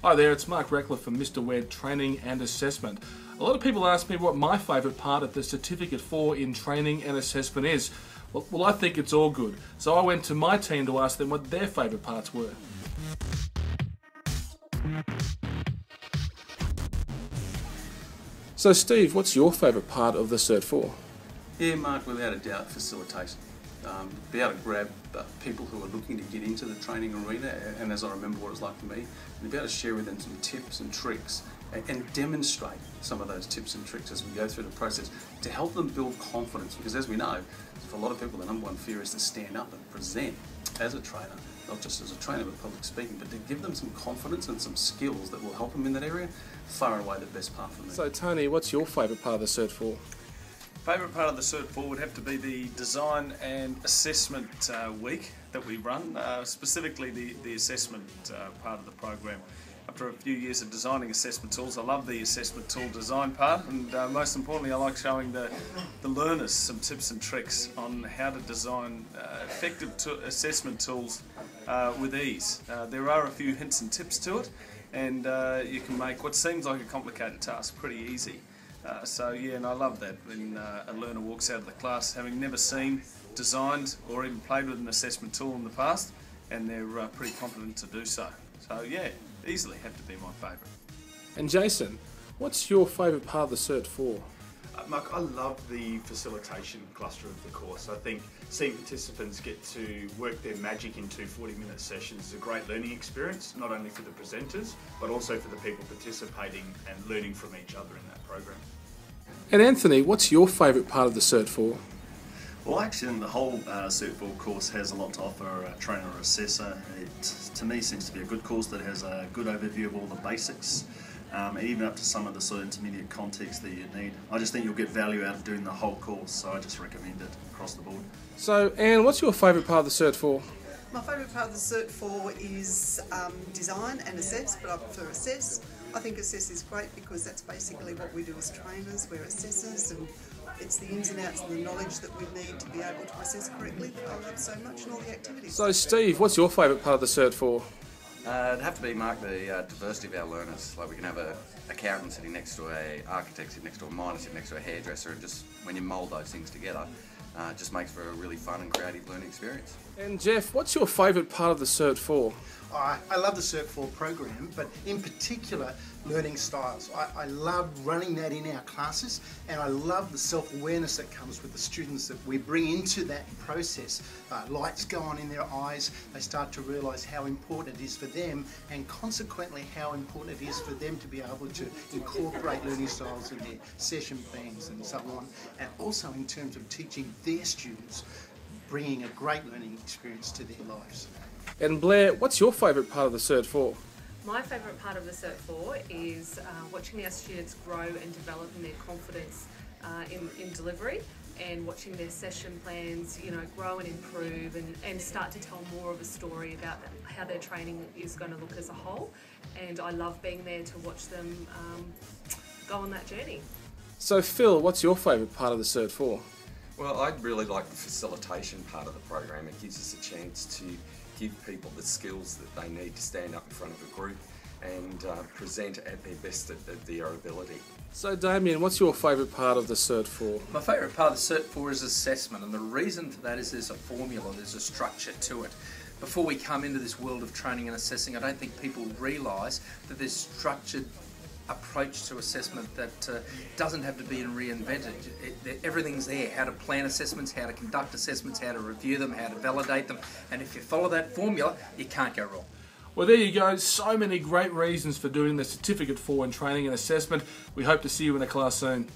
Hi there, it's Marc Ratcliffe from MRWED Training and Assessment. A lot of people ask me what my favourite part of the Certificate 4 in Training and Assessment is. Well, I think it's all good. So I went to my team to ask them what their favourite parts were. So Steve, what's your favourite part of the Cert 4? Yeah, Mark, without a doubt, facilitation. Be able to grab people who are looking to get into the training arena, and as I remember what it was like for me, and be able to share with them some tips and tricks and demonstrate some of those tips and tricks as we go through the process to help them build confidence, because as we know, for a lot of people the number one fear is to stand up and present as a trainer, not just as a trainer but public speaking, but to give them some confidence and some skills that will help them in that area. Far and away the best part for me. So Tony, what's your favourite part of the Cert 4? Favourite part of the Cert 4 would have to be the design and assessment week that we run, specifically the assessment part of the program. After a few years of designing assessment tools, I love the assessment tool design part, and most importantly I like showing the learners some tips and tricks on how to design effective assessment tools with ease. There are a few hints and tips to it, and you can make what seems like a complicated task pretty easy. So yeah, and I love that when a learner walks out of the class having never seen, designed or even played with an assessment tool in the past, and they're pretty confident to do so. So yeah, easily have to be my favourite. And Jason, what's your favourite part of the Cert 4? Mark, I love the facilitation cluster of the course. I think seeing participants get to work their magic into 40-minute sessions is a great learning experience, not only for the presenters, but also for the people participating and learning from each other in that program. And Anthony, what's your favourite part of the Cert 4? Well, actually, the whole Cert 4 course has a lot to offer a trainer or assessor. It, to me, seems to be a good course that has a good overview of all the basics, even up to some of the sort of intermediate context that you need. I just think you'll get value out of doing the whole course, so I just recommend it across the board. So, Anne, what's your favourite part of the Cert 4? My favourite part of the Cert 4 is design and assess, but I prefer assess. I think assess is great because that's basically what we do as trainers. We're assessors, and it's the ins and outs and the knowledge that we need to be able to assess correctly that I love so much, and all the activities. So Steve, what's your favourite part of the Cert 4? It'd have to be, Mark, the diversity of our learners. Like, we can have an accountant sitting next to an architect, sitting next to a miner, sitting next to a hairdresser, and just when you mould those things together, it just makes for a really fun and creative learning experience. And Jeff, what's your favourite part of the Cert 4? I love the Cert 4 program, but in particular learning styles. I love running that in our classes, and I love the self-awareness that comes with the students that we bring into that process. Lights go on in their eyes, they start to realise how important it is for them, and consequently how important it is for them to be able to incorporate learning styles in their session plans and so on, and also in terms of teaching their students, bringing a great learning experience to their lives. And Blair, what's your favourite part of the Cert 4? My favourite part of the Cert 4 is watching our students grow and develop in their confidence in delivery, and watching their session plans, you know, grow and improve, and start to tell more of a story about how their training is going to look as a whole. And I love being there to watch them go on that journey. So Phil, what's your favourite part of the Cert 4? Well, I'd really like the facilitation part of the program. It gives us a chance to give people the skills that they need to stand up in front of a group and present at their best at their ability. So Damien, what's your favourite part of the Cert 4? My favourite part of the Cert 4 is assessment, and the reason for that is there's a formula, there's a structure to it. Before we come into this world of training and assessing, I don't think people realise that there's structured approach to assessment that doesn't have to be reinvented. Everything's there: how to plan assessments, how to conduct assessments, how to review them, how to validate them, and if you follow that formula, you can't go wrong. Well, there you go, so many great reasons for doing the Certificate 4 in Training and Assessment. We hope to see you in a class soon.